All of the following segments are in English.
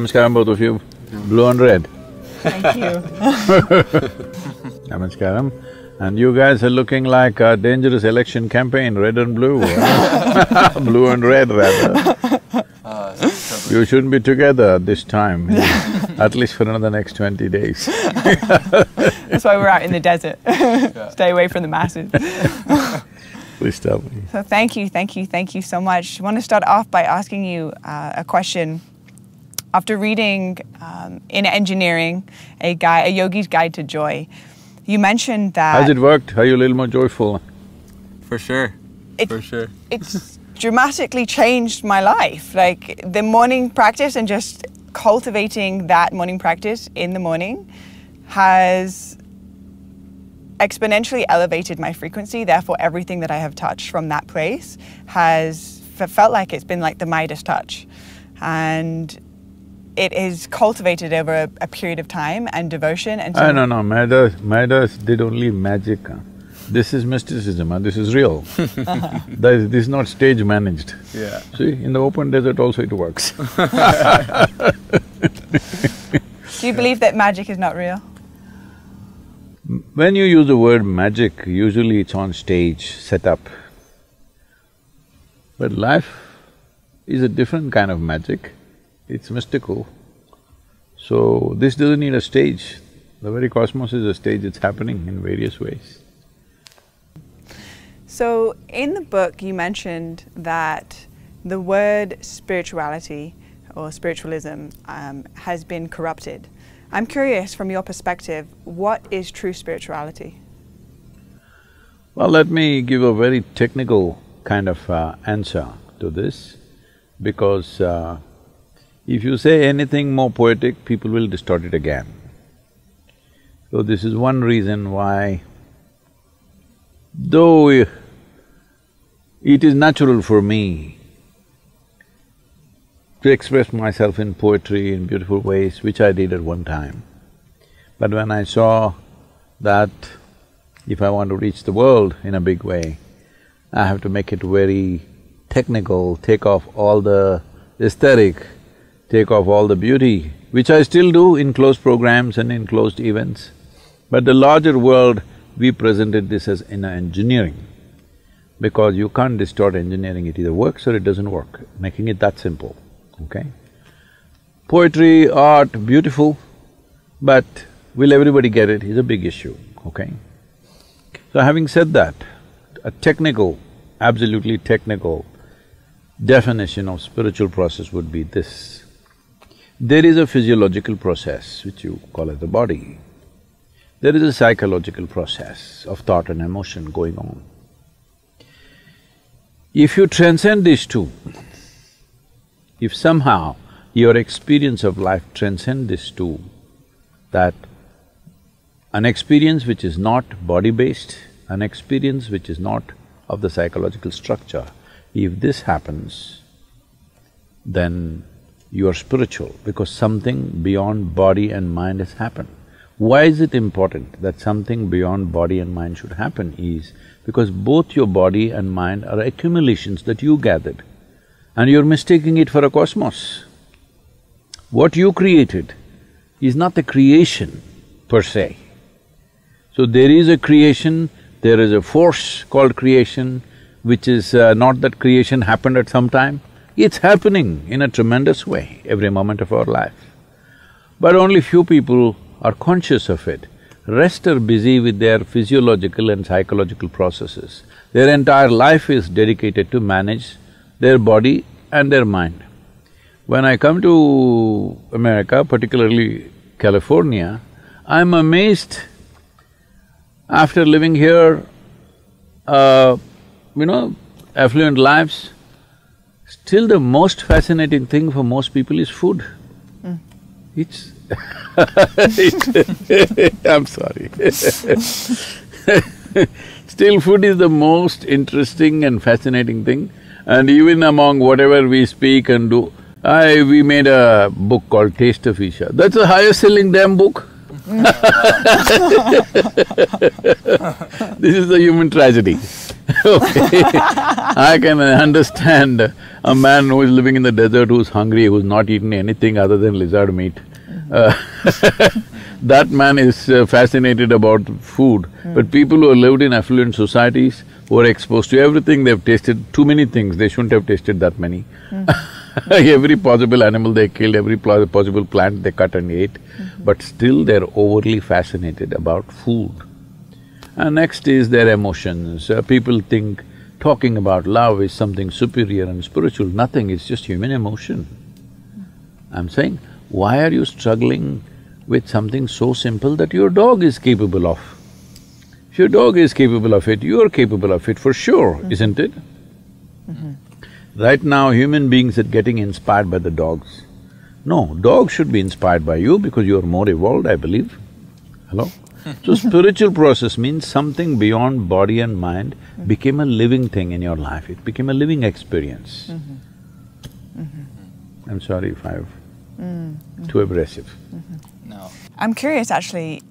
Namaskaram both of you, blue and red. Thank you. Namaskaram. And you guys are looking like a dangerous election campaign, red and blue. Blue and red rather. You shouldn't be together this time, at least for another next 20 days. That's why we're out in the desert. Stay away from the masses. Please tell me. So thank you so much. I want to start off by asking you a question. After reading in engineering, a yogi's guide to joy, you mentioned that… Has it worked? Are you a little more joyful? For sure, for sure. It's dramatically changed my life. Like the morning practice and just cultivating that morning practice in the morning has exponentially elevated my frequency. Therefore, everything that I have touched from that place has felt like it's been like the Midas touch. And it is cultivated over a period of time and devotion. And so no, Midas did only magic. This is mysticism, this is real. This is not stage managed. Yeah. See, in the open desert also it works. Do you believe that magic is not real? When you use the word magic, usually it's on stage, set up. But life is a different kind of magic, it's mystical. So this doesn't need a stage. The very cosmos is a stage, it's happening in various ways. So in the book you mentioned that the word spirituality or spiritualism has been corrupted. I'm curious, from your perspective, what is true spirituality? Well, let me give a very technical kind of answer to this, because if you say anything more poetic, people will distort it again. So this is one reason why, though it is natural for me to express myself in poetry in beautiful ways, which I did at one time. But when I saw that if I want to reach the world in a big way, I have to make it very technical, take off all the aesthetic, take off all the beauty, which I still do in closed programs and in closed events. But the larger world, we presented this as in engineering, because you can't distort engineering, it either works or it doesn't work, making it that simple. Okay? Poetry, art, beautiful, but will everybody get it is a big issue, okay? So having said that, a technical, absolutely technical definition of spiritual process would be this. There is a physiological process which you call as the body. There is a psychological process of thought and emotion going on. If you transcend these two, if somehow your experience of life transcends these two, that an experience which is not body-based, an experience which is not of the psychological structure, if this happens, then you are spiritual, because something beyond body and mind has happened. Why is it important that something beyond body and mind should happen is because both your body and mind are accumulations that you gathered, and you're mistaking it for a cosmos. What you created is not the creation per se. So there is a creation, there is a force called creation, which is not that creation happened at some time. It's happening in a tremendous way every moment of our life. But only few people are conscious of it. Rest are busy with their physiological and psychological processes. Their entire life is dedicated to manage their body and their mind. When I come to America, particularly California, I'm amazed after living here, affluent lives, still the most fascinating thing for most people is food. It's I'm sorry. Still food is the most interesting and fascinating thing, and even among whatever we speak and do, we made a book called Taste of Isha. That's the highest selling damn book. This is the human tragedy. Okay. I can understand a man who is living in the desert, who's hungry, who's not eaten anything other than lizard meat. That man is fascinated about food. But people who have lived in affluent societies, who are exposed to everything, they've tasted too many things, they shouldn't have tasted that many. Every possible animal they killed, every possible plant they cut and ate, but still they're overly fascinated about food. And next is their emotions. People think talking about love is something superior and spiritual. Nothing, it's just human emotion. I'm saying, why are you struggling with something so simple that your dog is capable of? If your dog is capable of it, you're capable of it for sure, isn't it? Right now, human beings are getting inspired by the dogs. No, dogs should be inspired by you because you're more evolved, I believe. Hello? So spiritual process means something beyond body and mind became a living thing in your life, it became a living experience. I'm sorry if I've… too abrasive. No. I'm curious actually,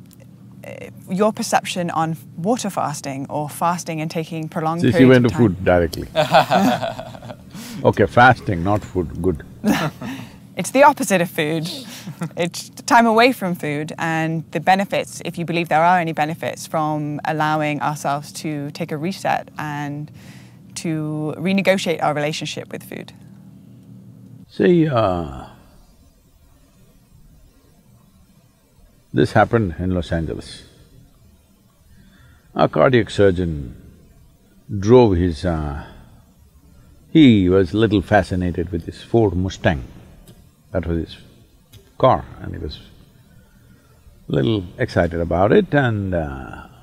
your perception on water fasting or fasting and taking prolonged periods See, she went of to time. food directly. Okay, fasting, not food, good. It's the opposite of food. It's time away from food and the benefits, if you believe there are any benefits from allowing ourselves to take a reset and to renegotiate our relationship with food. See, this happened in Los Angeles. A cardiac surgeon drove his… he was little fascinated with his Ford Mustang. That was his car, and he was little excited about it, and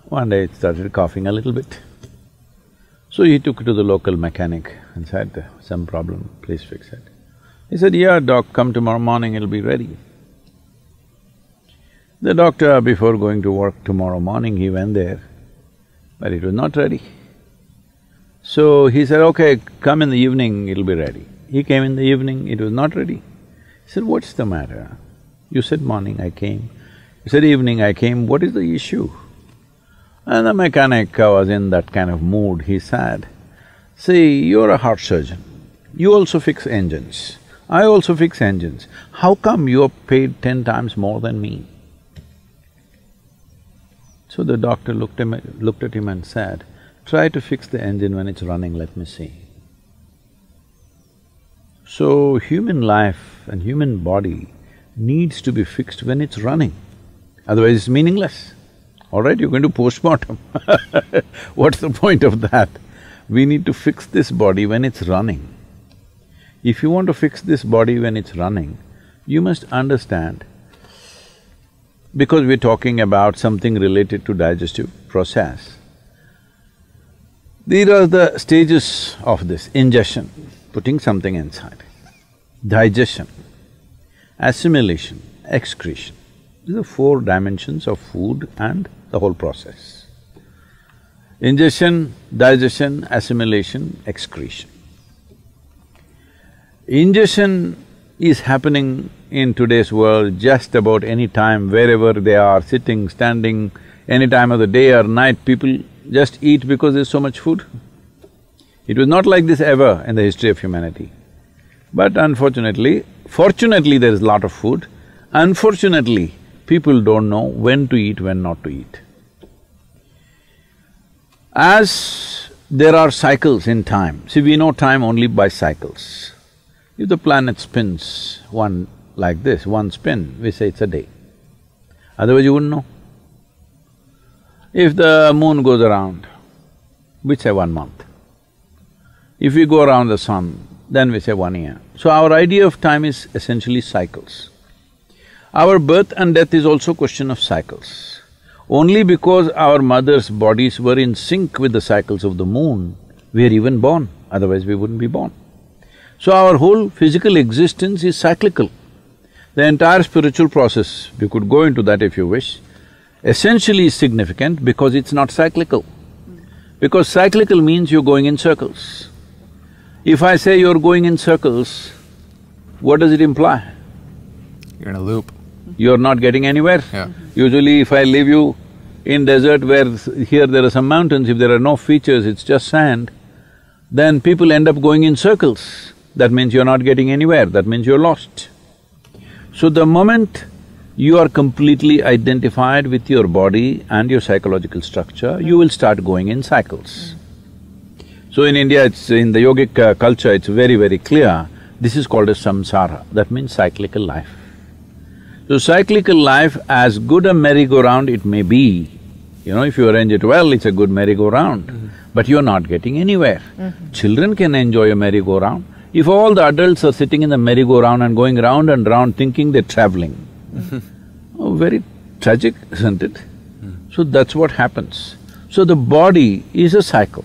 one day it started coughing a little bit. So he took it to the local mechanic and said, some problem, please fix it. He said, yeah, doc, come tomorrow morning, it'll be ready. The doctor, before going to work tomorrow morning, he went there, but it was not ready. So he said, okay, come in the evening, it'll be ready. He came in the evening, it was not ready. He said, what's the matter? You said morning, I came. You said evening, I came, what is the issue? And the mechanic was in that kind of mood, he said, see, you're a heart surgeon, you also fix engines, I also fix engines. How come you're paid 10 times more than me? So the doctor looked at him and said, try to fix the engine when it's running, let me see. So human life and human body needs to be fixed when it's running, otherwise it's meaningless. All right, you're going to postmortem what's the point of that? We need to fix this body when it's running. If you want to fix this body when it's running, you must understand, because we're talking about something related to digestive process, these are the stages of this: ingestion, putting something inside; digestion, assimilation, excretion. These are 4 dimensions of food and the whole process. Ingestion, digestion, assimilation, excretion. Ingestion is happening in today's world just about any time, wherever they are, sitting, standing, any time of the day or night, people just eat because there's so much food. It was not like this ever in the history of humanity. But unfortunately, fortunately there is a lot of food, unfortunately people don't know when to eat, when not to eat. As there are cycles in time, see, we know time only by cycles. If the planet spins one like this, one spin, we say it's a day. Otherwise you wouldn't know. If the moon goes around, we say 1 month. If we go around the sun, then we say 1 year. So our idea of time is essentially cycles. Our birth and death is also a question of cycles. Only because our mothers' bodies were in sync with the cycles of the moon, we are even born, otherwise we wouldn't be born. So our whole physical existence is cyclical. The entire spiritual process, we could go into that if you wish, essentially is significant because it's not cyclical. Because cyclical means you're going in circles. If I say you're going in circles, what does it imply? You're in a loop. You're not getting anywhere. Yeah. Usually if I leave you in desert where here there are some mountains, if there are no features, it's just sand, then people end up going in circles. That means you're not getting anywhere, that means you're lost. So the moment you are completely identified with your body and your psychological structure, you will start going in cycles. So in India, in the yogic culture, it's very, very clear, this is called as samsara, that means cyclical life. So cyclical life, as good a merry-go-round it may be, if you arrange it well, it's a good merry-go-round, but you're not getting anywhere. Children can enjoy a merry-go-round. If all the adults are sitting in the merry-go-round and going round and round thinking they're traveling, oh, very tragic, isn't it? So that's what happens. So the body is a cycle.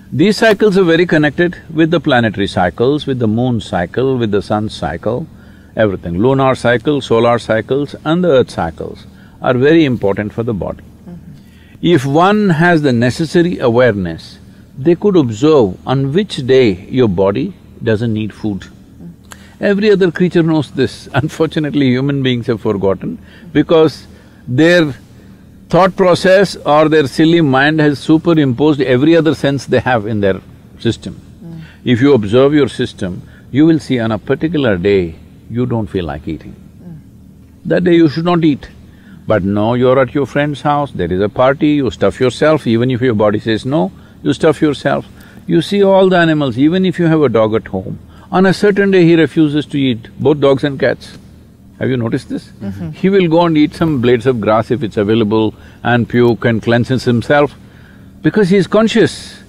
These cycles are very connected with the planetary cycles, with the moon cycle, with the sun cycle, everything. Lunar cycle, solar cycles and the earth cycles are very important for the body. If one has the necessary awareness, they could observe on which day your body doesn't need food. Every other creature knows this. Unfortunately, human beings have forgotten because their thought process or their silly mind has superimposed every other sense they have in their system. If you observe your system, you will see on a particular day, you don't feel like eating. That day you should not eat. But no, you're at your friend's house, there is a party, you stuff yourself, even if your body says no, you stuff yourself. You see all the animals, even if you have a dog at home, on a certain day he refuses to eat, both dogs and cats. Have you noticed this? He will go and eat some blades of grass if it's available and puke and cleanses himself because he is conscious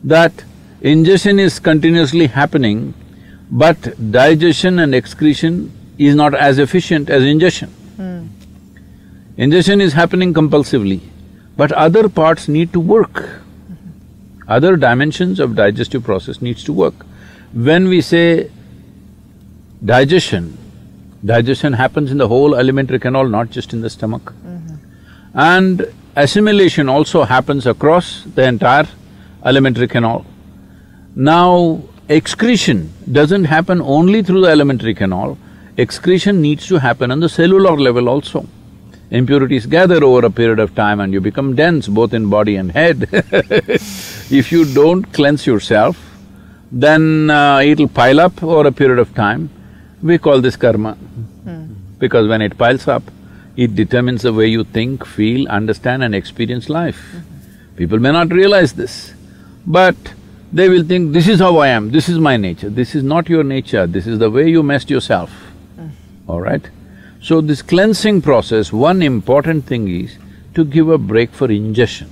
that ingestion is continuously happening, but digestion and excretion is not as efficient as ingestion. Ingestion is happening compulsively, but other parts need to work. Other dimensions of digestive process needs to work. When we say digestion, digestion happens in the whole alimentary canal, not just in the stomach. And assimilation also happens across the entire alimentary canal. Now, excretion doesn't happen only through the alimentary canal, excretion needs to happen on the cellular level also. Impurities gather over a period of time and you become dense both in body and head. If you don't cleanse yourself, then it'll pile up over a period of time. We call this karma. Because when it piles up, it determines the way you think, feel, understand and experience life. People may not realize this, but they will think, this is how I am, this is my nature. This is not your nature, this is the way you messed yourself, all right? So this cleansing process, one important thing is to give a break for ingestion.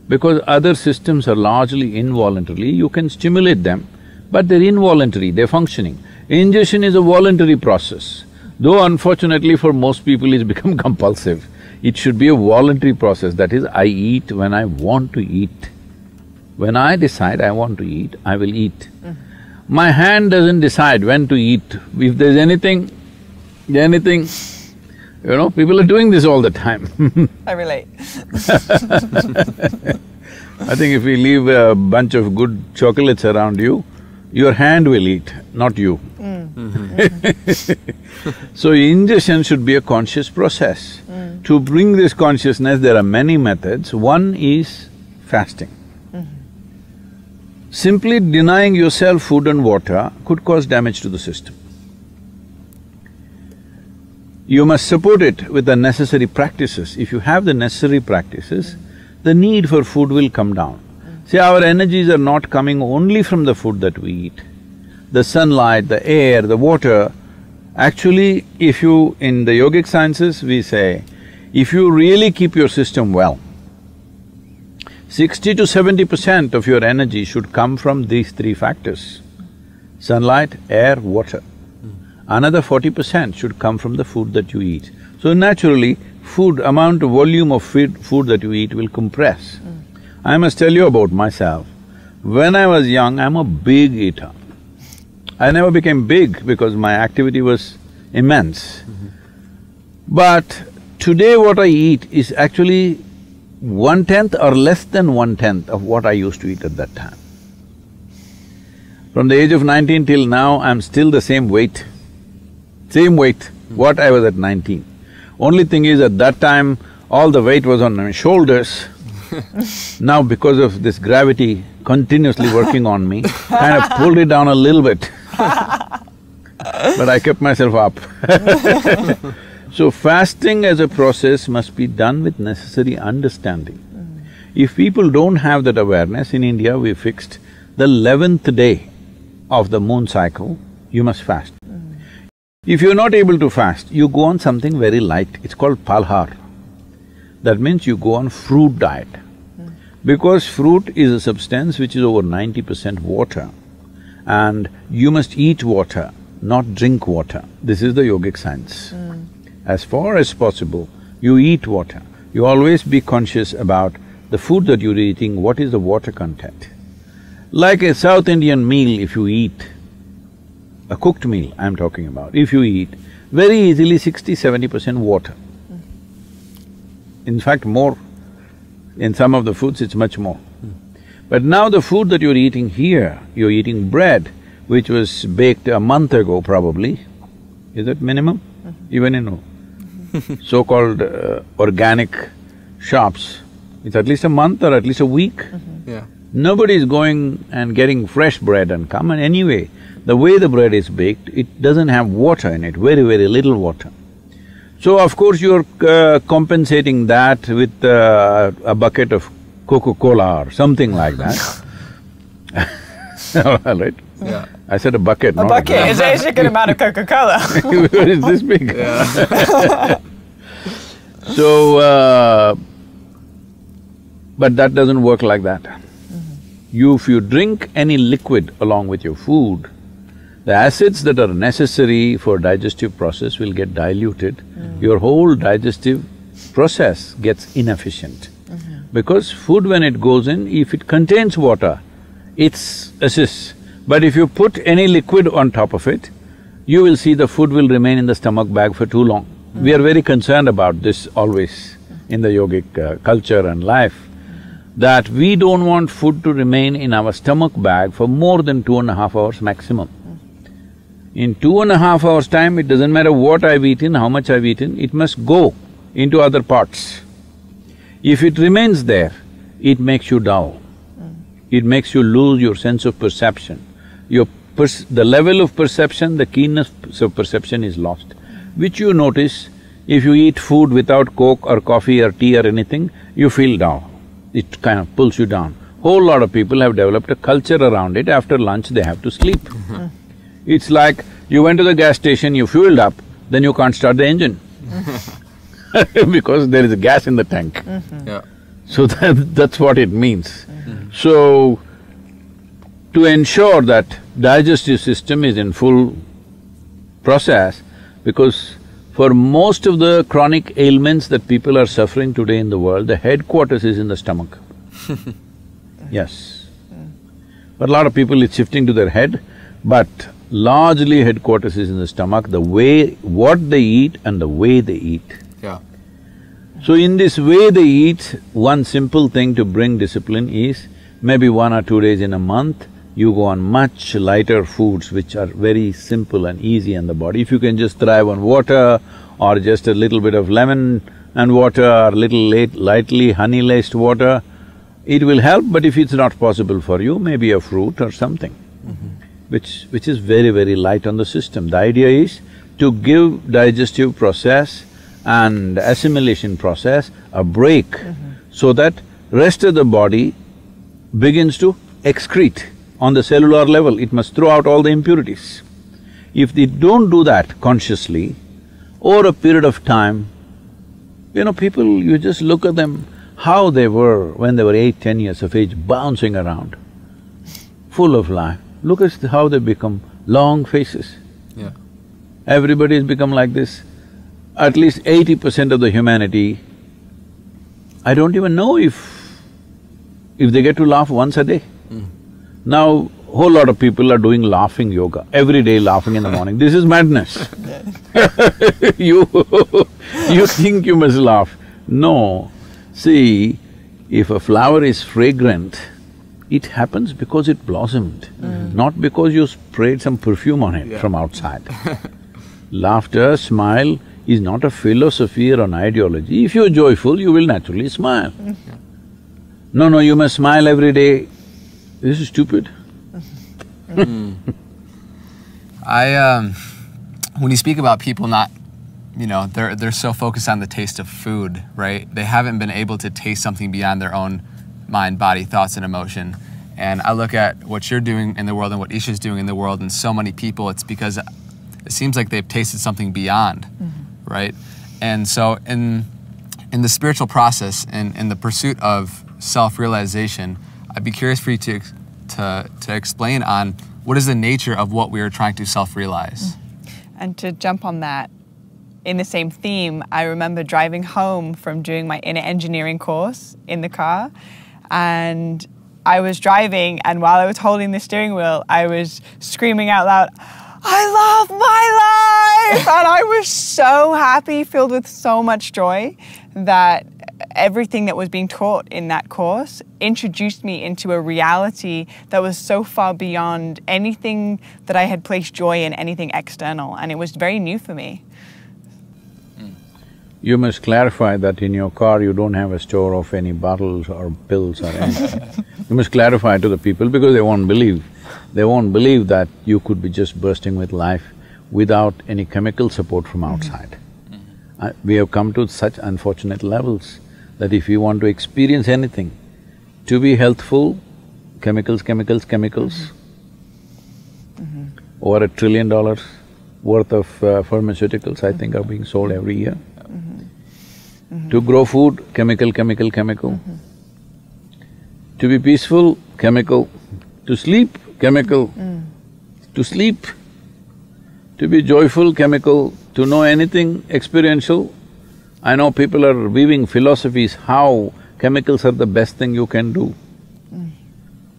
Because other systems are largely involuntary, you can stimulate them, but they're involuntary, they're functioning. Ingestion is a voluntary process, though unfortunately for most people it's become compulsive. It should be a voluntary process, that is, I eat when I want to eat. When I decide I want to eat, I will eat. My hand doesn't decide when to eat. If there's anything, people are doing this all the time. I relate. I think if we leave a bunch of good chocolates around you, your hand will eat, not you. So ingestion should be a conscious process. To bring this consciousness, there are many methods. One is fasting. Simply denying yourself food and water could cause damage to the system. You must support it with the necessary practices. If you have the necessary practices, the need for food will come down. See, our energies are not coming only from the food that we eat. The sunlight, the air, the water, actually, if you… in the yogic sciences, we say, if you really keep your system well, 60 to 70% of your energy should come from these three factors: sunlight, air, water. Another 40% should come from the food that you eat. So naturally, volume of food that you eat will compress. I must tell you about myself. When I was young, I'm a big eater. I never became big because my activity was immense. But today what I eat is actually 1/10 or less than 1/10 of what I used to eat at that time. From the age of 19 till now, I'm still the same weight, what I was at 19. Only thing is, at that time, all the weight was on my shoulders. Now because of this gravity continuously working on me, kind of pulled it down a little bit. But I kept myself up. So fasting as a process must be done with necessary understanding. If people don't have that awareness, in India we fixed the 11th day of the moon cycle, you must fast. If you're not able to fast, you go on something very light, it's called palhar. That means you go on fruit diet. Because fruit is a substance which is over 90% water, and you must eat water, not drink water. This is the yogic science. As far as possible, you eat water. You always be conscious about the food that you're eating, what is the water content. Like a South Indian meal, if you eat, a cooked meal I'm talking about, if you eat, very easily 60–70% water. In fact, more. In some of the foods, it's much more. But now the food that you're eating here, you're eating bread, which was baked a month ago probably. Is that minimum? Even in so-called organic shops, it's at least a month or at least a week. Yeah. Nobody is going and getting fresh bread and come, and anyway, the way the bread is baked, it doesn't have water in it, very, very little water. So of course you're compensating that with a bucket of Coca-Cola or something like that. Right? Yeah. I said a bucket, not A bucket is a good amount of Coca-Cola. It's this big. Yeah. So, but that doesn't work like that. If you drink any liquid along with your food, the acids that are necessary for digestive process will get diluted. Your whole digestive process gets inefficient. Because food, when it goes in, if it contains water, it assists. But if you put any liquid on top of it, you will see the food will remain in the stomach bag for too long. We are very concerned about this always in the yogic culture and life, that we don't want food to remain in our stomach bag for more than 2.5 hours maximum. In 2.5 hours' time, it doesn't matter what I've eaten, how much I've eaten, it must go into other parts. If it remains there, it makes you dull. It makes you lose your sense of perception. The level of perception, the keenness of perception is lost, which you notice if you eat food without Coke or coffee or tea or anything, you feel dull. It kind of pulls you down. Whole lot of people have developed a culture around it, after lunch they have to sleep. It's like you went to the gas station, you fueled up, then you can't start the engine because there is a gas in the tank. Yeah. So that's what it means. So, to ensure that digestive system is in full process, because for most of the chronic ailments that people are suffering today in the world, the headquarters is in the stomach. Yes. But a lot of people, it's shifting to their head, but largely headquarters is in the stomach, what they eat and the way they eat. Yeah. So in this way they eat, one simple thing to bring discipline is, maybe 1 or 2 days in a month, you go on much lighter foods which are very simple and easy on the body. If you can just thrive on water or just a little bit of lemon and water or little lightly honey-laced water, it will help, but if it's not possible for you, maybe a fruit or something, which is very, very light on the system. The idea is to give digestive process and assimilation process a break so that rest of the body begins to excrete. On the cellular level, it must throw out all the impurities. If they don't do that consciously, over a period of time, people, you just look at them, how they were when they were 8–10 years of age, bouncing around, full of life. Look at how they become long faces. Yeah. Everybody has become like this. At least 80% of the humanity, I don't even know if they get to laugh once a day. Now, whole lot of people are doing laughing yoga, every day laughing in the morning. This is madness. You think you must laugh. No. See, if a flower is fragrant, it happens because it blossomed, not because you sprayed some perfume on it from outside. Laughter, smile is not a philosophy or an ideology. If you're joyful, you will naturally smile. No, you must smile every day. This is stupid. When you speak about people not, they're so focused on the taste of food, right? They haven't been able to taste something beyond their own mind, body, thoughts, and emotion. And I look at what you're doing in the world and what Isha's doing in the world, and so many people, it's because it seems like they've tasted something beyond, right? And so in the spiritual process and in the pursuit of self-realization, I'd be curious for you to explain on what is the nature of what we are trying to self-realize. And to jump on that, in the same theme, I remember driving home from doing my inner engineering course in the car, and I was driving, and while I was holding the steering wheel, I was screaming out loud, "I love my life!" And I was so happy, filled with so much joy, that everything that was being taught in that course introduced me into a reality that was so far beyond anything that I had placed joy in, anything external, and it was very new for me. You must clarify that in your car you don't have a store of any bottles or pills or anything. You must clarify to the people because they won't believe. They won't believe that you could be just bursting with life without any chemical support from outside. We have come to such unfortunate levels that if you want to experience anything, to be healthful, chemicals. Over $1 trillion worth of pharmaceuticals, I think, are being sold every year. To grow food, chemical. To be peaceful, chemical. To sleep, chemical. To sleep. To be joyful, chemical. To know anything experiential. I know people are weaving philosophies how chemicals are the best thing you can do.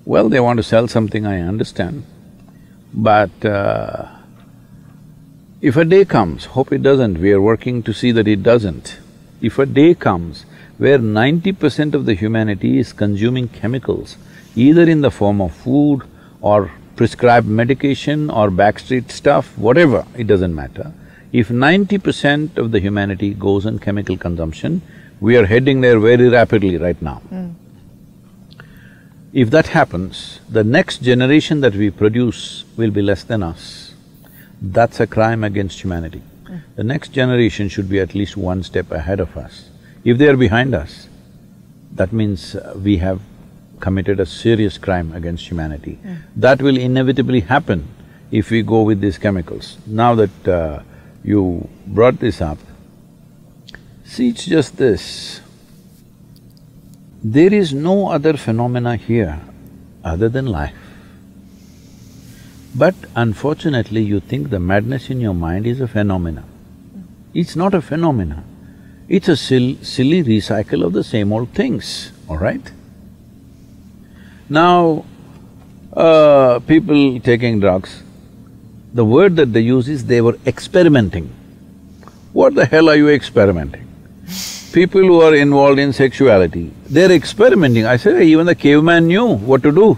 Well, they want to sell something, I understand. But if a day comes, hope it doesn't, we are working to see that it doesn't. If a day comes where 90% of the humanity is consuming chemicals, either in the form of food or prescribed medication or backstreet stuff, whatever, it doesn't matter. If 90% of the humanity goes on chemical consumption, we are heading there very rapidly right now. If that happens, the next generation that we produce will be less than us. That's a crime against humanity. The next generation should be at least one step ahead of us. If they are behind us, that means we have committed a serious crime against humanity. That will inevitably happen if we go with these chemicals. Now that you brought this up, see, it's just this. There is no other phenomena here other than life. But unfortunately, you think the madness in your mind is a phenomena. It's not a phenomena. It's a silly recycle of the same old things, all right? Now, people taking drugs, the word that they use is they were experimenting. What the hell are you experimenting? People who are involved in sexuality, they're experimenting. I say, even the caveman knew what to do,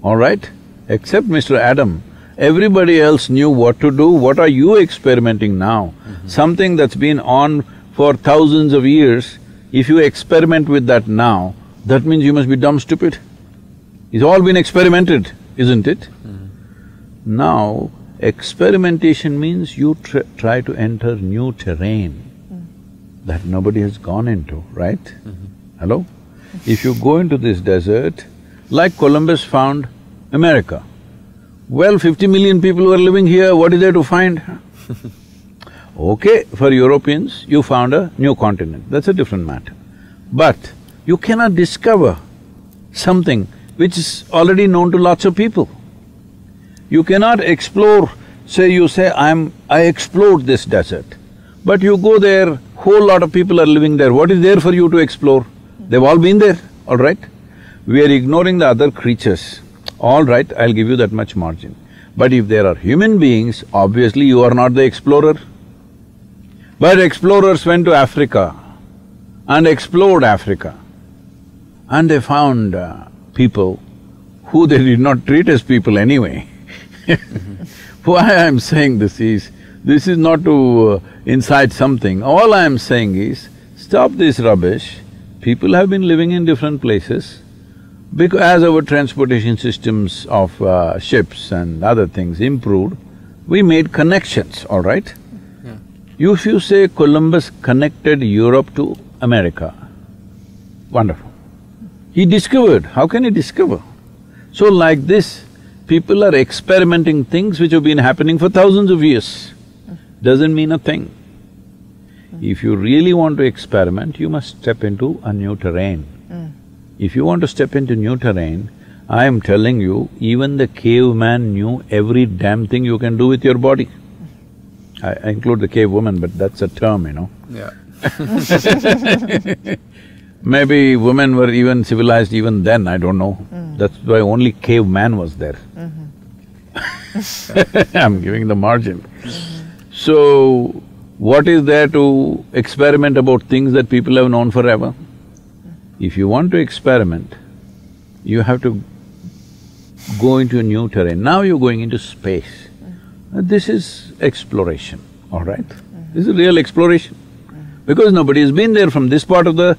all right? Except Mr. Adam, everybody else knew what to do. What are you experimenting now? Something that's been on for thousands of years, if you experiment with that now, that means you must be dumb stupid. It's all been experimented, isn't it? Now, experimentation means you try to enter new terrain that nobody has gone into, right? Hello? If you go into this desert, like Columbus found America, well, 50 million people were living here, what is there to find? Okay, for Europeans, you found a new continent, that's a different matter. But you cannot discover something which is already known to lots of people. You cannot explore, you say, I explored this desert. But you go there, whole lot of people are living there, what is there for you to explore? They've all been there, all right? We are ignoring the other creatures. All right, I'll give you that much margin. But if there are human beings, obviously you are not the explorer. But explorers went to Africa and explored Africa, and they found people who they did not treat as people anyway. Why I'm saying this is, This is not to incite something. All I am saying is, stop this rubbish. People have been living in different places. Because as our transportation systems of ships and other things improved, we made connections, all right? Yeah. If you say Columbus connected Europe to America, wonderful. He discovered, how can he discover? So like this, people are experimenting things which have been happening for thousands of years. Doesn't mean a thing. If you really want to experiment, you must step into a new terrain. If you want to step into new terrain, I am telling you, even the caveman knew every damn thing you can do with your body. I include the cave woman, but that's a term, you know. Yeah. Maybe women were even civilized even then, I don't know. That's why only caveman was there. I'm giving the margin. So, what is there to experiment about things that people have known forever? If you want to experiment, you have to go into a new terrain. Now you're going into space. This is exploration, all right? This is real exploration. Because nobody has been there from this part of the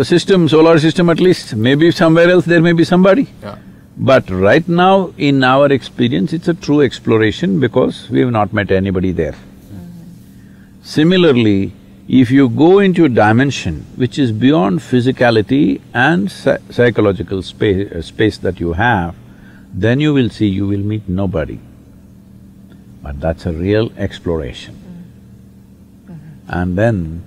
system, solar system at least. Maybe somewhere else there may be somebody. Yeah. But right now, in our experience, it's a true exploration because we have not met anybody there. Similarly, if you go into a dimension which is beyond physicality and psychological space that you have, then you will see you will meet nobody. But that's a real exploration. And then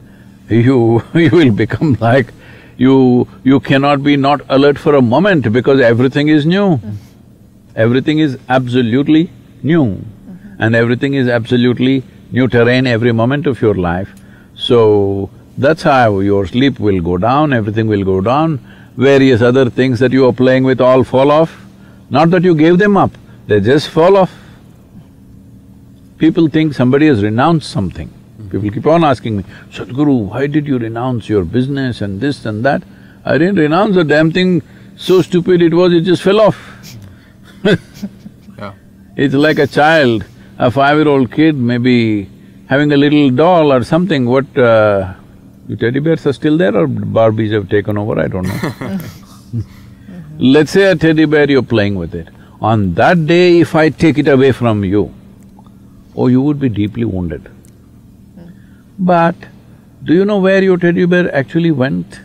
you will become like, you cannot be not alert for a moment because everything is new. Everything is absolutely new. And everything is absolutely new terrain every moment of your life. So, that's how your sleep will go down, everything will go down, various other things that you are playing with all fall off. Not that you gave them up, they just fall off. People think somebody has renounced something. People keep on asking me, Sadhguru, why did you renounce your business and this and that? I didn't renounce the damn thing, so stupid it was, it just fell off. Yeah. It's like a child, a 5-year-old kid maybe having a little doll or something, what… the teddy bears are still there or Barbies have taken over, I don't know. Let's say a teddy bear, you're playing with it. On that day, if I take it away from you, oh, you would be deeply wounded. But do you know where your teddy bear actually went?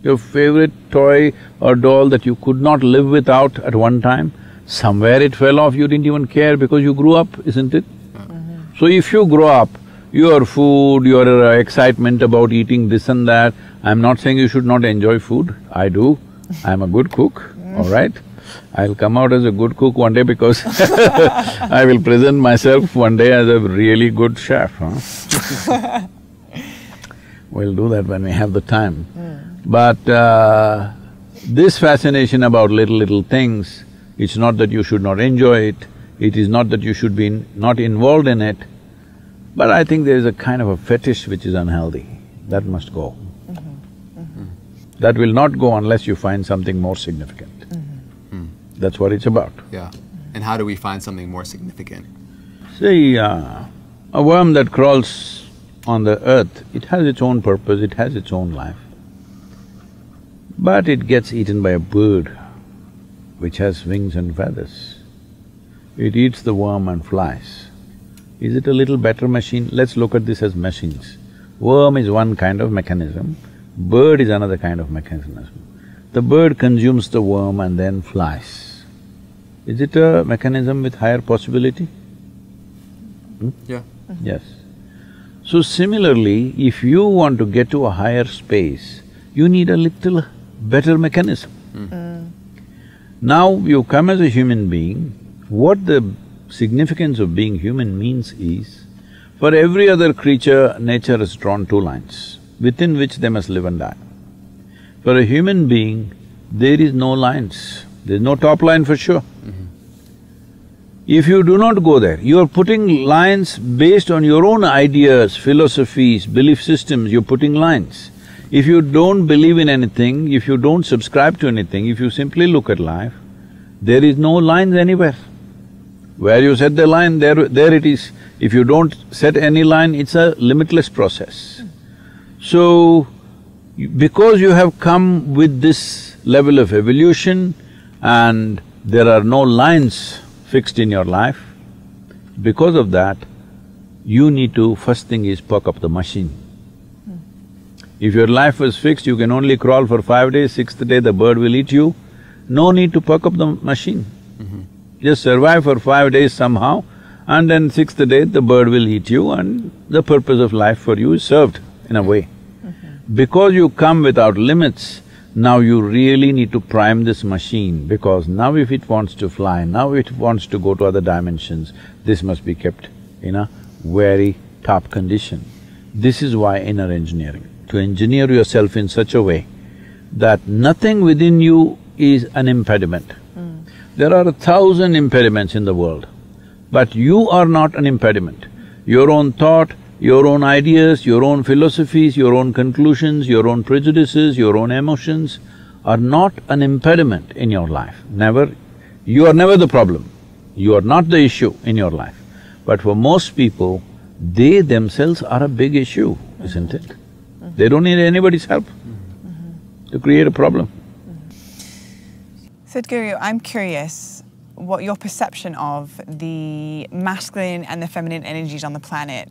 Your favorite toy or doll that you could not live without at one time, somewhere it fell off, you didn't even care because you grew up, isn't it? So if you grow up, your food, your excitement about eating this and that, I'm not saying you should not enjoy food, I do. I'm a good cook, all right? I'll come out as a good cook one day because I will present myself one day as a really good chef, huh? We'll do that when we have the time. But this fascination about little things, it's not that you should not enjoy it, it is not that you should be not involved in it, but I think there is a kind of a fetish which is unhealthy, that must go. That will not go unless you find something more significant. That's what it's about. Yeah. And how do we find something more significant? See, a worm that crawls on the earth, it has its own purpose, it has its own life. But it gets eaten by a bird which has wings and feathers. It eats the worm and flies. Is it a little better machine? Let's look at this as machines. Worm is one kind of mechanism, bird is another kind of mechanism. The bird consumes the worm and then flies. Is it a mechanism with higher possibility? Yeah. Yes. So similarly, if you want to get to a higher space, you need a little better mechanism. Now you come as a human being, what the significance of being human means is, for every other creature, nature has drawn two lines, within which they must live and die. For a human being, there is no lines, there's no top line for sure. If you do not go there, you are putting lines based on your own ideas, philosophies, belief systems, you're putting lines. If you don't believe in anything, if you don't subscribe to anything, if you simply look at life, there is no lines anywhere. Where you set the line, there it is. If you don't set any line, it's a limitless process. So, because you have come with this level of evolution and there are no lines fixed in your life, because of that, you need to… first thing is perk up the machine. If your life was fixed, you can only crawl for 5 days, 6th day the bird will eat you, no need to perk up the machine. Just survive for 5 days somehow, and then 6th day the bird will eat you and the purpose of life for you is served in a way. Because you come without limits, now you really need to prime this machine, because now if it wants to fly, now it wants to go to other dimensions, this must be kept in a very top condition. This is why inner engineering, to engineer yourself in such a way that nothing within you is an impediment. There are 1,000 impediments in the world, but you are not an impediment. Your own thought, your own ideas, your own philosophies, your own conclusions, your own prejudices, your own emotions are not an impediment in your life. Never… you are never the problem, you are not the issue in your life. But for most people, they themselves are a big issue, isn't it? They don't need anybody's help to create a problem. Sadhguru, I'm curious what your perception of the masculine and the feminine energies on the planet.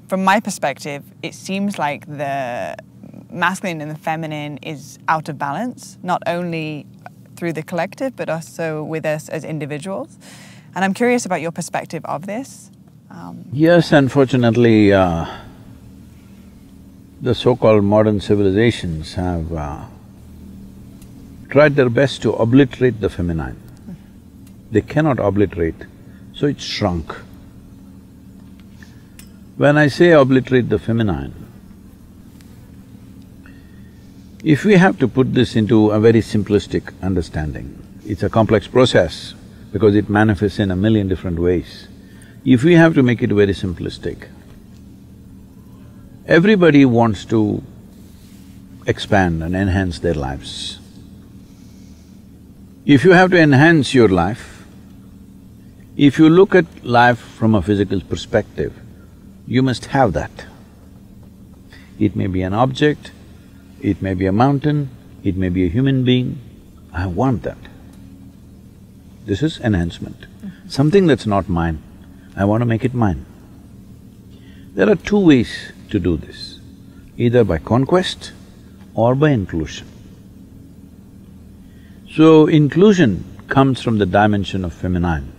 From my perspective, it seems like the masculine and the feminine is out of balance, not only through the collective, but also with us as individuals. And I'm curious about your perspective of this. Yes, unfortunately, the so-called modern civilizations have tried their best to obliterate the feminine. They cannot obliterate, so it's shrunk. When I say obliterate the feminine, if we have to put this into a very simplistic understanding, it's a complex process because it manifests in a million different ways. If we have to make it very simplistic, everybody wants to expand and enhance their lives. If you have to enhance your life, if you look at life from a physical perspective, you must have that. It may be an object, it may be a mountain, it may be a human being, I want that. This is enhancement. Something that's not mine, I want to make it mine. There are two ways to do this, either by conquest or by inclusion. So, inclusion comes from the dimension of feminine.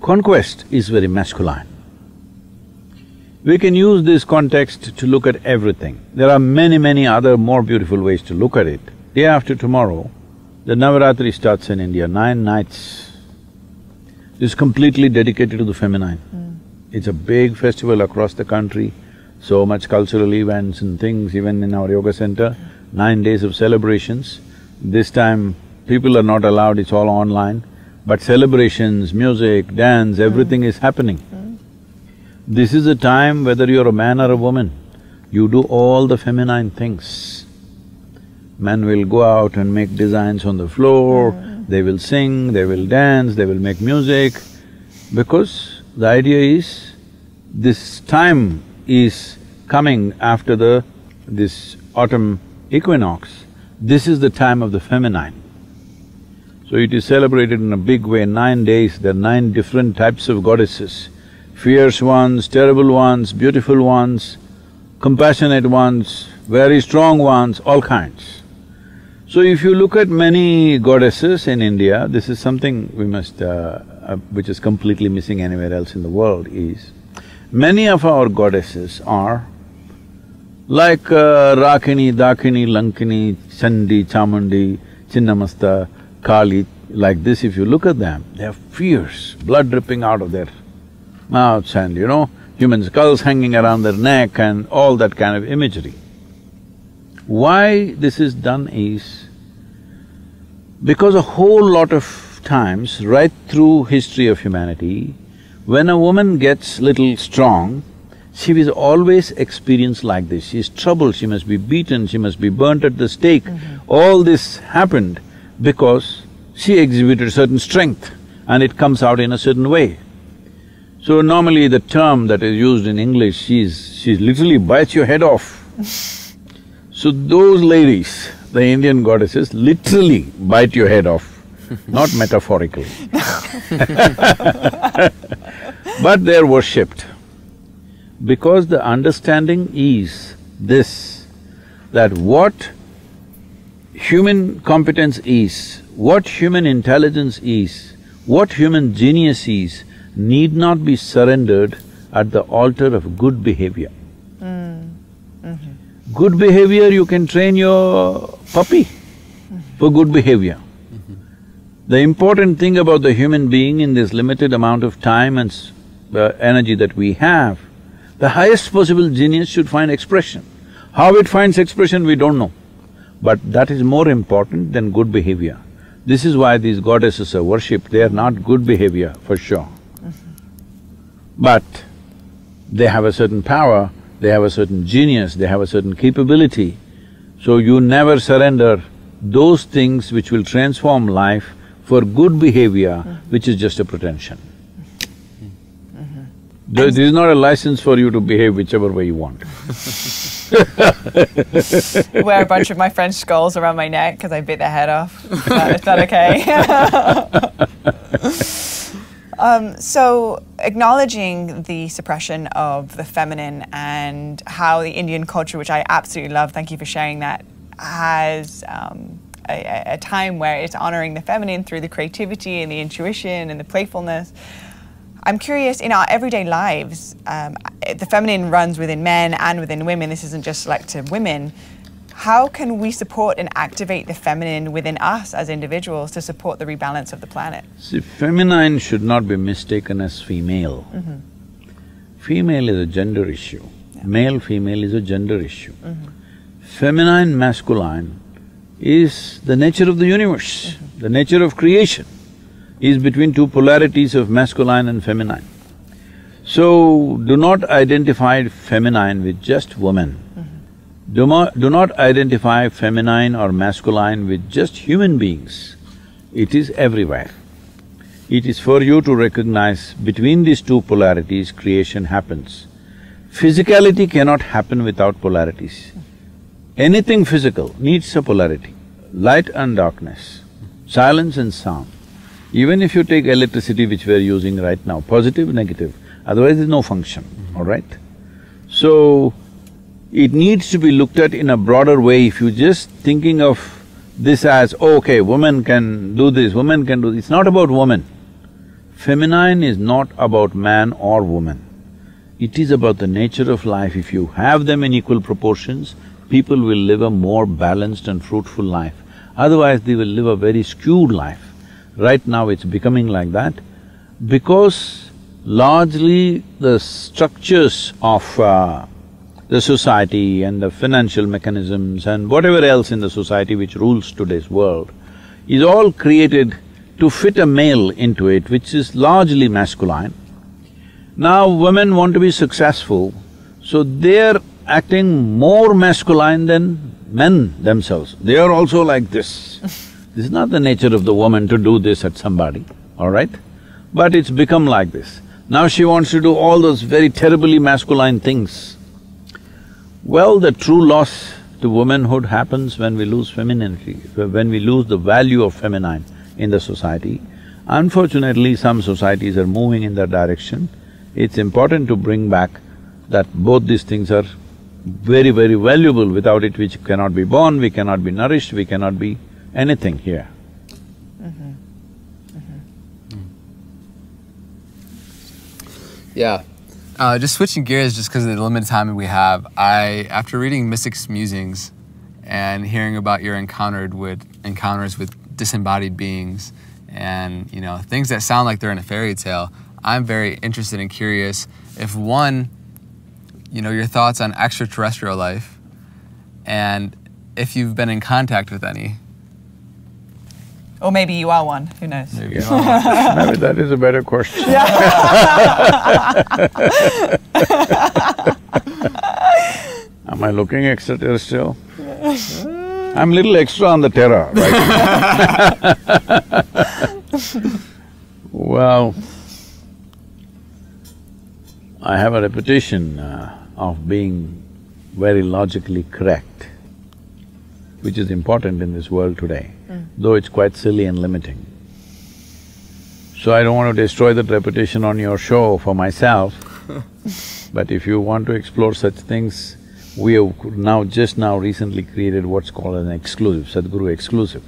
Conquest is very masculine. We can use this context to look at everything. There are many other more beautiful ways to look at it. Day after tomorrow, the Navaratri starts in India, 9 nights. It's completely dedicated to the feminine. It's a big festival across the country, so much cultural events and things, even in our yoga center, 9 days of celebrations. This time, people are not allowed, it's all online, but celebrations, music, dance, everything is happening. This is a time, whether you're a man or a woman, you do all the feminine things. Men will go out and make designs on the floor, they will sing, they will dance, they will make music, because the idea is, this time is coming after this autumn equinox. This is the time of the feminine. So it is celebrated in a big way, 9 days, there are 9 different types of goddesses. Fierce ones, terrible ones, beautiful ones, compassionate ones, very strong ones, all kinds. So if you look at many goddesses in India, this is something we must… which is completely missing anywhere else in the world, is many of our goddesses are like Rakini, Dakini, Lankini, Chandi, Chamundi, Chinnamasta, Kali, like this. If you look at them, they are fierce, blood dripping out of their mouths and, human skulls hanging around their neck and all that kind of imagery. Why this is done is because a whole lot of times, right through history of humanity, when a woman gets little strong, she was always experienced like this. She's troubled, she must be beaten, she must be burnt at the stake. All this happened because she exhibited certain strength. and it comes out in a certain way. So normally the term that is used in English, she literally bites your head off. So those ladies, the Indian goddesses, literally bite your head off, not metaphorically. But they're worshipped because the understanding is this, that what human competence is, what human intelligence is, what human genius is, need not be surrendered at the altar of good behavior. Good behavior, you can train your puppy for good behavior. The important thing about the human being in this limited amount of time and energy that we have, the highest possible genius should find expression. How it finds expression, we don't know. But that is more important than good behavior. This is why these goddesses are worshipped, they are not good behavior for sure. But they have a certain power, they have a certain genius, they have a certain capability. So you never surrender those things which will transform life for good behavior, which is just a pretension. This is not a license for you to behave whichever way you want. Wear a bunch of my French skulls around my neck because I bit their head off. Is that okay? So, acknowledging the suppression of the feminine and how the Indian culture, which I absolutely love, thank you for sharing that, has a time where it's honoring the feminine through the creativity and the intuition and the playfulness. I'm curious, in our everyday lives, the feminine runs within men and within women. This isn't just selective women. How can we support and activate the feminine within us as individuals to support the rebalance of the planet? See, feminine should not be mistaken as female. Female is a gender issue. Male, female is a gender issue. Feminine, masculine is the nature of the universe, the nature of creation is between two polarities of masculine and feminine. So, do not identify feminine with just women. Do not identify feminine or masculine with just human beings. It is everywhere. It is for you to recognize between these two polarities creation happens. Physicality cannot happen without polarities. Anything physical needs a polarity, light and darkness, silence and sound. Even if you take electricity which we're using right now, positive, negative, otherwise there's no function, all right? So, it needs to be looked at in a broader way. If you're just thinking of this as, oh, okay, women can do this, women can do this, it's not about women. Feminine is not about man or woman. It is about the nature of life. If you have them in equal proportions, people will live a more balanced and fruitful life. Otherwise, they will live a very skewed life. Right now it's becoming like that because largely the structures of the society and the financial mechanisms and whatever else in the society which rules today's world is all created to fit a male into it, which is largely masculine. Now women want to be successful, so they're acting more masculine than men themselves. They are also like this. This is not the nature of the woman to do this at somebody, all right? But it's become like this. Now she wants to do all those very terribly masculine things. Well, the true loss to womanhood happens when we lose femininity, when we lose the value of feminine in the society. Unfortunately, some societies are moving in that direction. It's important to bring back that both these things are very, very valuable. Without it, we cannot be born, we cannot be nourished, we cannot be anything here. Yeah. Just switching gears just because of the limited time we have, after reading Mystic's Musings and hearing about your encounters with disembodied beings and, you know, things that sound like they're in a fairy tale, I'm very interested and curious if one, you know, your thoughts on extraterrestrial life and if you've been in contact with any. Or maybe you are one, who knows? Maybe you are one. Maybe that is a better question. Am I looking extraterrestrial? I'm little extra on the terror, right? Well, I have a reputation of being very logically correct, which is important in this world today, though it's quite silly and limiting. So I don't want to destroy that reputation on your show for myself, but if you want to explore such things, we have just now recently created what's called an exclusive, Sadhguru exclusive.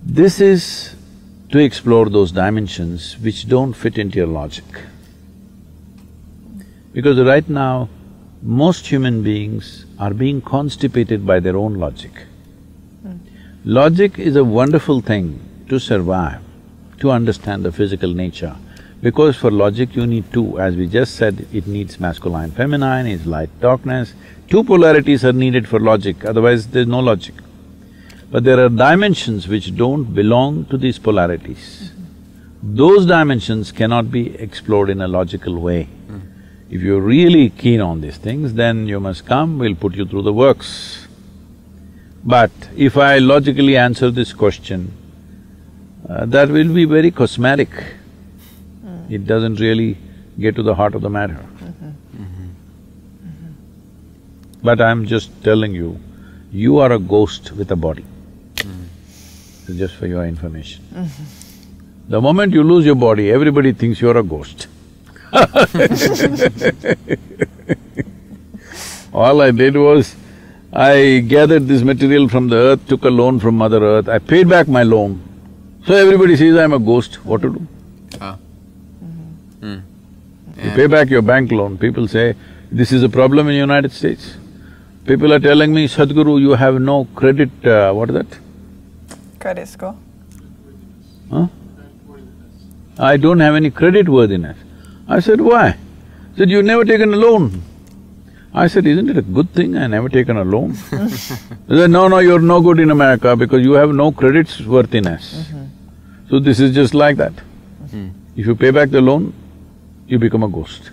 This is to explore those dimensions which don't fit into your logic. Because right now, most human beings are being constipated by their own logic. Logic is a wonderful thing to survive, to understand the physical nature. Because for logic you need two, as we just said, it needs masculine, feminine, it's light, darkness. Two polarities are needed for logic, otherwise there's no logic. But there are dimensions which don't belong to these polarities. Those dimensions cannot be explored in a logical way. If you're really keen on these things, then you must come, we'll put you through the works. But if I logically answer this question, that will be very cosmetic. It doesn't really get to the heart of the matter. But I'm just telling you, you are a ghost with a body. So just for your information. The moment you lose your body, everybody thinks you're a ghost. All I did was, I gathered this material from the earth, took a loan from Mother Earth, I paid back my loan. So everybody says I'm a ghost, what to do? You pay back your bank loan, people say, this is a problem in the United States. People are telling me, Sadhguru, you have no credit… what is that? Credit score. Huh? I don't have any credit worthiness. I said, why? He said, you've never taken a loan. I said, isn't it a good thing I never taken a loan? He said, no, you're no good in America because you have no credit worthiness. So this is just like that. If you pay back the loan, you become a ghost.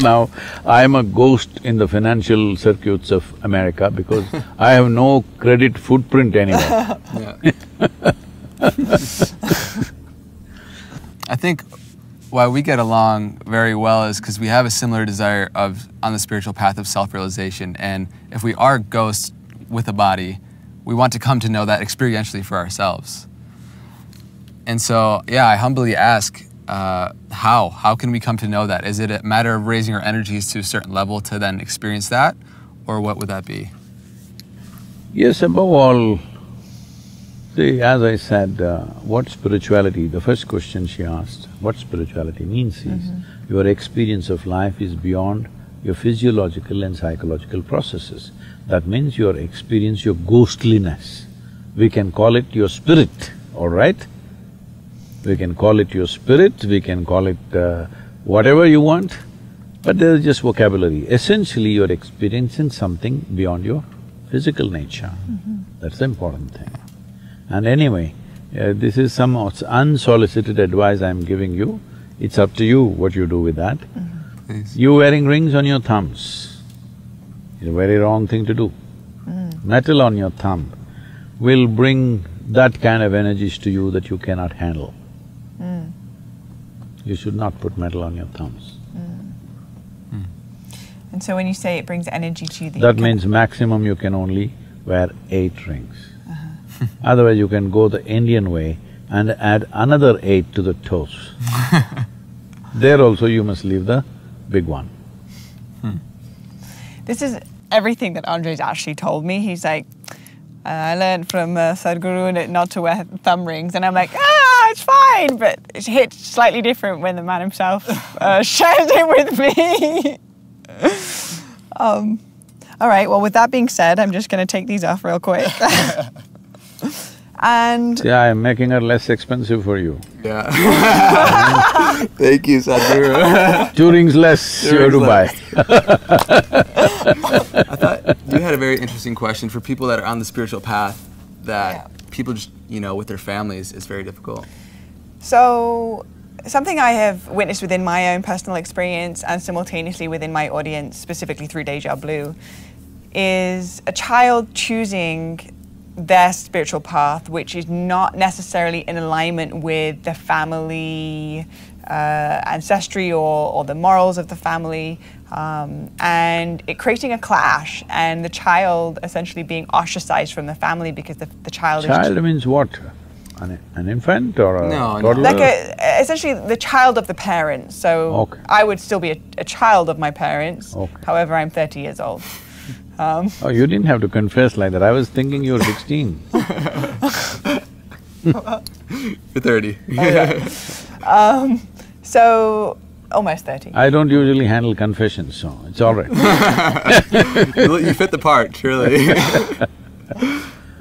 Now, I'm a ghost in the financial circuits of America because I have no credit footprint anywhere. I think why we get along very well is because we have a similar desire on the spiritual path of self-realization, and if we are ghosts with a body, we want to come to know that experientially for ourselves. And so, yeah, I humbly ask, how can we come to know that? Is it a matter of raising our energies to a certain level to then experience that, or what would that be? Yes, above all, see, as I said, what spirituality… the first question she asked, what spirituality means is, your experience of life is beyond your physiological and psychological processes. That means your experience, your ghostliness. We can call it your spirit, all right? We can call it your spirit, we can call it whatever you want, but there is just vocabulary. Essentially, you're experiencing something beyond your physical nature. That's the important thing. And anyway, this is some unsolicited advice I'm giving you. It's up to you what you do with that. You wearing rings on your thumbs is a very wrong thing to do. Metal on your thumb will bring that kind of energies to you that you cannot handle. You should not put metal on your thumbs. And so when you say it brings energy to you… That means maximum you can only wear 8 rings. Otherwise you can go the Indian way and add another 8 to the toes. There also you must leave the big one. This is everything that Andre's actually told me. He's like, I learned from Sadhguru not to wear thumb rings, and I'm like, it's fine, but it hits slightly different when the man himself shares it with me. All right, well, with that being said, I'm just going to take these off real quick. And… Yeah, I'm making it less expensive for you. Yeah. Thank you, Sadhguru. 2 rings less you have to buy. I thought you had a very interesting question for people that are on the spiritual path that people just, with their families is very difficult. So, something I have witnessed within my own personal experience and simultaneously within my audience, specifically through Deja Blu, is a child choosing their spiritual path, which is not necessarily in alignment with the family ancestry or the morals of the family, and it creating a clash, and the child essentially being ostracized from the family because the child is… Child means what? An infant or a toddler? Like essentially the child of the parents. So okay. I would still be a child of my parents, okay. However, I'm 30 years old. Oh, you didn't have to confess like that. I was thinking you were 16. You're 30. Okay. So, almost 30. I don't usually handle confessions, so it's all right. You fit the part, truly.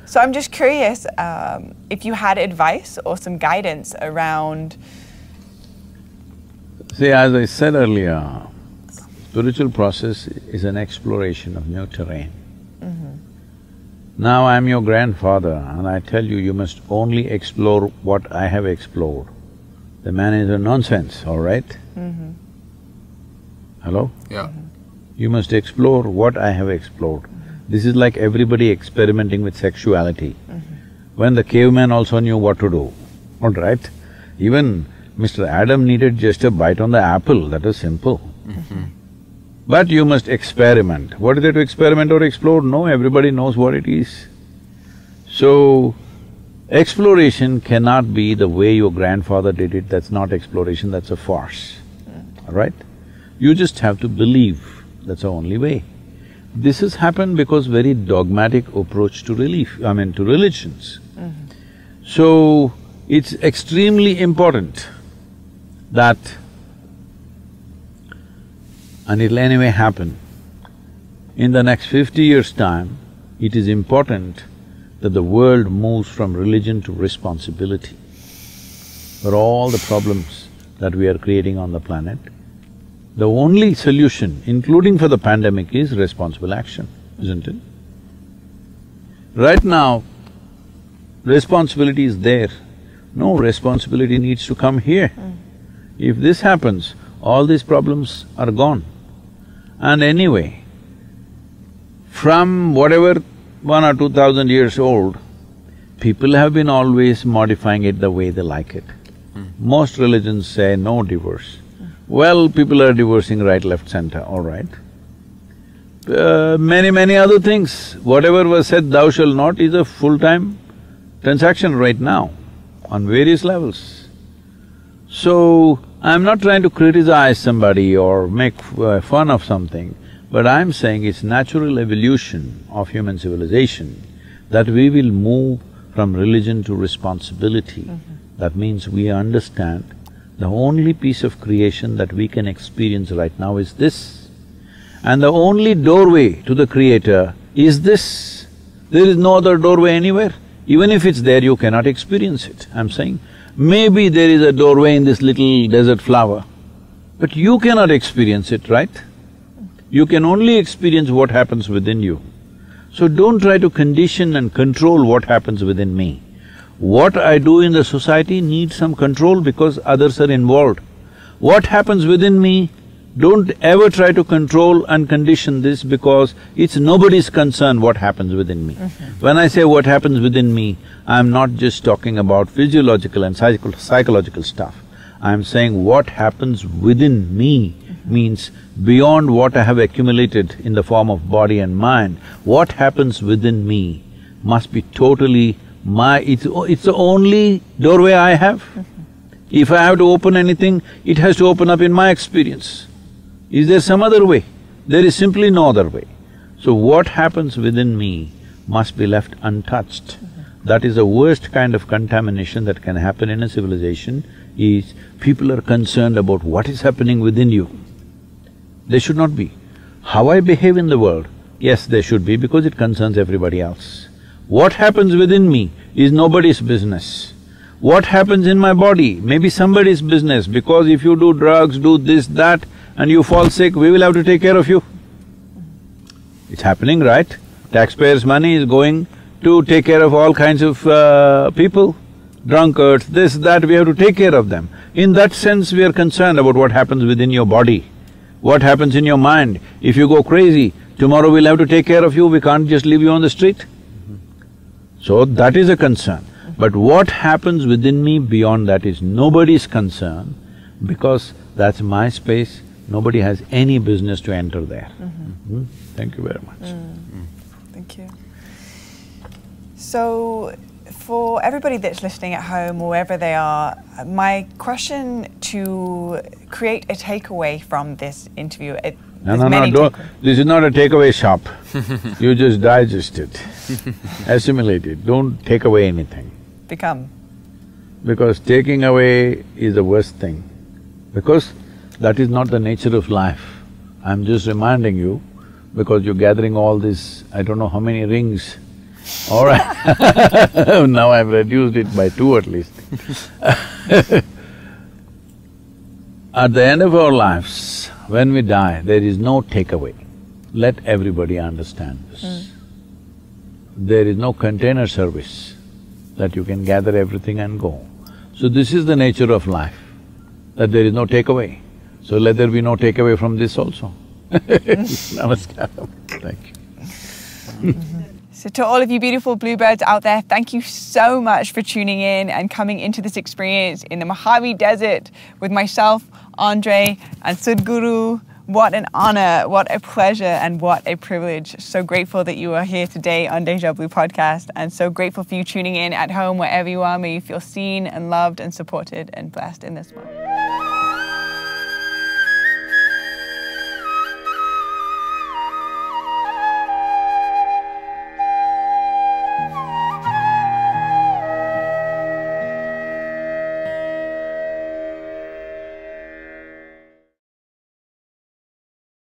So I'm just curious if you had advice or some guidance around… See, as I said earlier, spiritual process is an exploration of new terrain. Now I'm your grandfather and I tell you, you must only explore what I have explored. The man is a nonsense, all right? Hello? Yeah. You must explore what I have explored. This is like everybody experimenting with sexuality. When the caveman also knew what to do, all right? Even Mr. Adam needed just a bite on the apple, that is simple. But you must experiment. What is there to experiment or explore? No, everybody knows what it is. So, exploration cannot be the way your grandfather did it, that's not exploration, that's a farce, all right? You just have to believe, that's the only way. This has happened because very dogmatic approach to to religions. So, it's extremely important that, and it'll anyway happen, in the next 50 years' time, it is important that the world moves from religion to responsibility for all the problems that we are creating on the planet. The only solution, including for the pandemic, is responsible action, isn't it? Right now, responsibility is there. No, responsibility needs to come here. If this happens, all these problems are gone. And anyway, from whatever 1,000 or 2,000 years old, people have been always modifying it the way they like it. Most religions say no divorce. Well, people are divorcing right, left, center, all right. Many other things. Whatever was said, thou shalt not, is a full-time transaction right now on various levels. So, I'm not trying to criticize somebody or make fun of something, but I'm saying it's natural evolution of human civilization that we will move from religion to responsibility. That means we understand the only piece of creation that we can experience right now is this. And the only doorway to the Creator is this. There is no other doorway anywhere. Even if it's there, you cannot experience it. I'm saying, maybe there is a doorway in this little desert flower, but you cannot experience it, right? You can only experience what happens within you. So don't try to condition and control what happens within me. What I do in the society needs some control because others are involved. What happens within me, don't ever try to control and condition this because it's nobody's concern what happens within me. When I say what happens within me, I'm not just talking about physiological and psychological stuff. I'm saying what happens within me means beyond what I have accumulated in the form of body and mind, what happens within me must be totally it's the only doorway I have. If I have to open anything, it has to open up in my experience. Is there some other way? There is simply no other way. So what happens within me must be left untouched. That is the worst kind of contamination that can happen in a civilization, is people are concerned about what is happening within you. They should not be. How I behave in the world, yes, they should be because it concerns everybody else. What happens within me is nobody's business. What happens in my body may be somebody's business because if you do drugs, do this, that, and you fall sick, we will have to take care of you. It's happening, right? Taxpayers' money is going to take care of all kinds of people, drunkards, this, that, we have to take care of them. In that sense, we are concerned about what happens within your body, what happens in your mind. If you go crazy, tomorrow we'll have to take care of you, we can't just leave you on the street. So that is a concern. But what happens within me beyond that is nobody's concern, because that's my space, nobody has any business to enter there. Thank you very much. Thank you. So, for everybody that's listening at home, wherever they are, my question to create a takeaway from this interview… No, don't… This is not a takeaway shop. You just digest it, assimilate it, don't take away anything. Become. Because taking away is the worst thing, because that is not the nature of life. I'm just reminding you, because you're gathering all this, I don't know how many rings. All right, now I've reduced it by 2 at least. At the end of our lives, when we die, there is no takeaway. Let everybody understand this. There is no container service that you can gather everything and go. So this is the nature of life, that there is no takeaway. So let there be no takeaway from this also. Namaskaram. Thank you. So to all of you beautiful bluebirds out there, thank you so much for tuning in and coming into this experience in the Mojave Desert with myself, Andre, and Sadhguru. What an honor, what a pleasure, and what a privilege. So grateful that you are here today on Deja Blu podcast, and so grateful for you tuning in at home, wherever you are. May you feel seen and loved and supported and blessed in this moment.